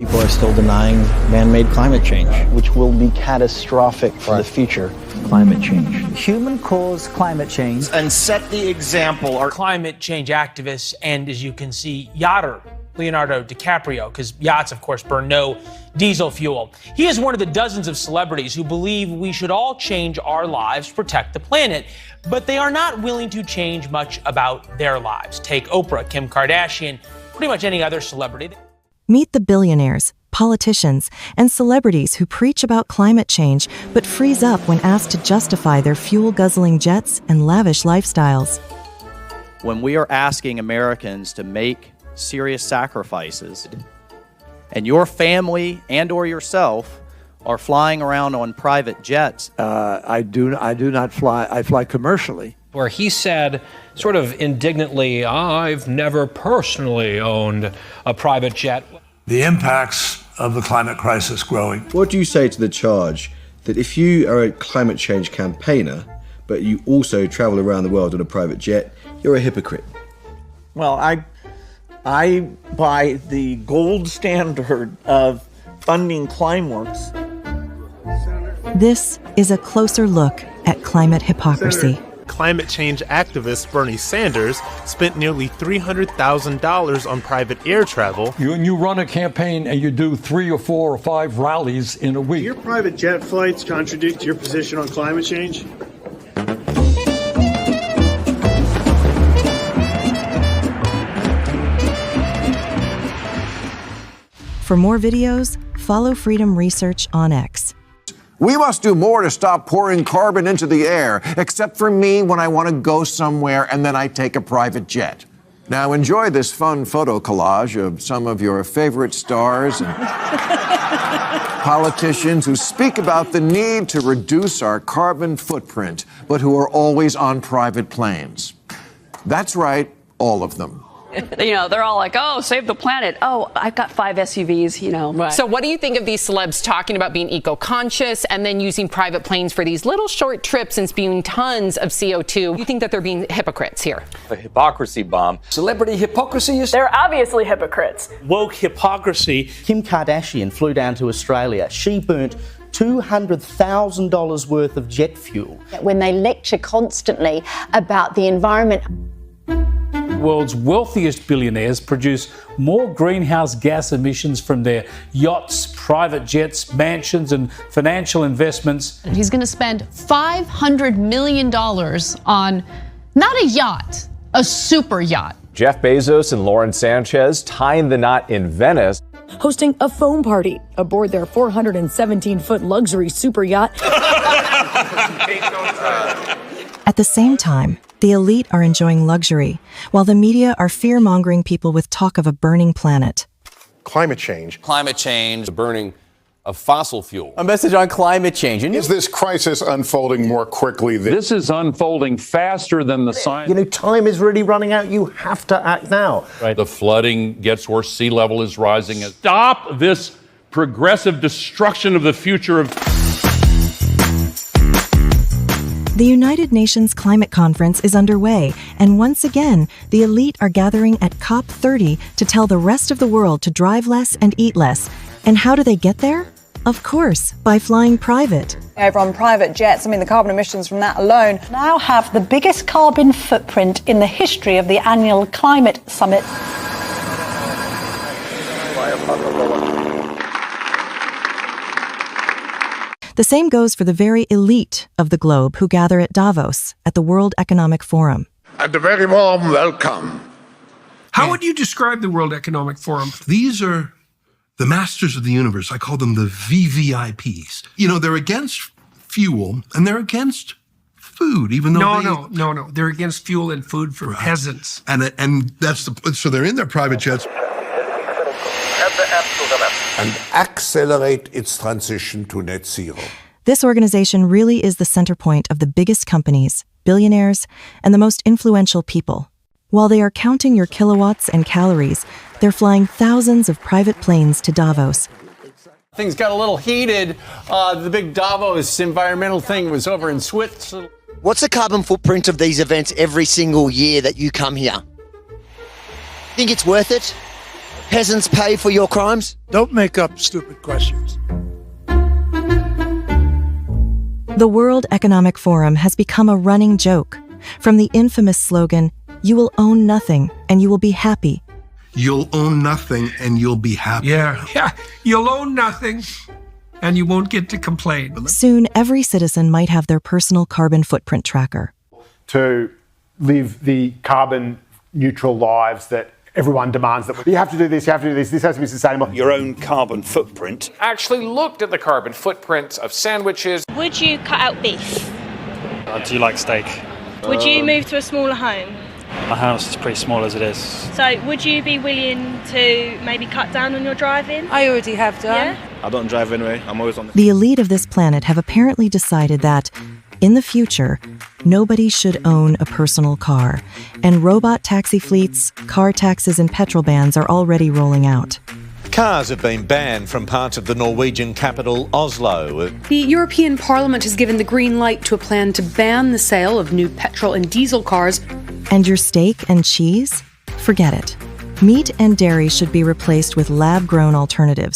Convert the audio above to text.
People are still denying man-made climate change, which will be catastrophic for the future. Climate change. Human-caused climate change. And set the example. Our climate change activists and, as you can see, yachter Leonardo DiCaprio, because yachts, of course, burn no diesel fuel. He is one of the dozens of celebrities who believe we should all change our lives to protect the planet, but they are not willing to change much about their lives. Take Oprah, Kim Kardashian, pretty much any other celebrity. Meet the billionaires, politicians, and celebrities who preach about climate change but freeze up when asked to justify their fuel-guzzling jets and lavish lifestyles. When we are asking Americans to make serious sacrifices, and your family and or yourself are flying around on private jets. I do not fly. I fly commercially. Where he said, sort of indignantly, I've never personally owned a private jet. The impacts of the climate crisis growing. What do you say to the charge that if you are a climate change campaigner, but you also travel around the world on a private jet, you're a hypocrite? Well, I buy the gold standard of funding Climeworks. This is a closer look at climate hypocrisy. Climate change activist Bernie Sanders spent nearly $300,000 on private air travel. You run a campaign and you do 3 or 4 or 5 rallies in a week. Do your private jet flights contradict your position on climate change? For more videos, follow Freedom Research on X. We must do more to stop pouring carbon into the air, except for me when I want to go somewhere and then I take a private jet. Now enjoy this fun photo collage of some of your favorite stars and politicians who speak about the need to reduce our carbon footprint, but who are always on private planes. That's right, all of them. You know, they're all like, oh, save the planet. Oh, I've got 5 SUVs, you know. Right. So what do you think of these celebs talking about being eco-conscious and then using private planes for these little short trips and spewing tons of CO2? You think that they're being hypocrites here? A hypocrisy bomb. Celebrity hypocrisy is... They're obviously hypocrites. Woke hypocrisy. Kim Kardashian flew down to Australia. She burnt $200,000 worth of jet fuel. When they lecture constantly about the environment. World's wealthiest billionaires produce more greenhouse gas emissions from their yachts, private jets, mansions, and financial investments. He's going to spend $500 million on not a yacht, a super yacht. Jeff Bezos and Lauren Sanchez tying the knot in Venice. Hosting a foam party aboard their 417-foot luxury super yacht. At the same time, the elite are enjoying luxury, while the media are fear-mongering people with talk of a burning planet. Climate change. Climate change. The burning of fossil fuel. A message on climate change. Is this crisis unfolding more quickly than... This is unfolding faster than the science. You know, time is really running out. You have to act now. Right. The flooding gets worse. Sea level is rising. Stop this progressive destruction of the future of... The United Nations Climate Conference is underway, and once again, the elite are gathering at COP30 to tell the rest of the world to drive less and eat less. And how do they get there? Of course, by flying private. Over on private jets, I mean, the carbon emissions from that alone now have the biggest carbon footprint in the history of the annual climate summit. The same goes for the very elite of the globe who gather at Davos at the World Economic Forum. And a very warm welcome. How would you describe the World Economic Forum? These are the masters of the universe. I call them the VVIPs. You know, they're against fuel and they're against food, even though No. They're against fuel and food for peasants. And that's so they're in their private jets. And accelerate its transition to net zero. This organization really is the center point of the biggest companies, billionaires, and the most influential people. While they are counting your kilowatts and calories, they're flying thousands of private planes to Davos. Things got a little heated. The big Davos environmental thing was over in Switzerland. What's the carbon footprint of these events every single year that you come here? Think it's worth it? peasants pay for your crimes? Don't make up stupid questions. The World Economic Forum has become a running joke. From the infamous slogan, "You will own nothing and you will be happy." You'll own nothing and you'll be happy. Yeah, you'll own nothing and you won't get to complain. Soon, every citizen might have their personal carbon footprint tracker. To live the carbon neutral lives that everyone demands, that you have to do this, you have to do this, this has to be sustainable. Your own carbon footprint. Actually looked at the carbon footprint of sandwiches. Would you cut out beef? Do you like steak? Would you move to a smaller home? My house is pretty small as it is. So would you be willing to maybe cut down on your driving? I already have done. Yeah? I don't drive anyway. I'm always on The elite of this planet have apparently decided that, in the future, nobody should own a personal car, and robot taxi fleets, car taxes, and petrol bans are already rolling out. Cars have been banned from parts of the Norwegian capital, Oslo. The European Parliament has given the green light to a plan to ban the sale of new petrol and diesel cars. And your steak and cheese? Forget it. Meat and dairy should be replaced with lab-grown alternatives.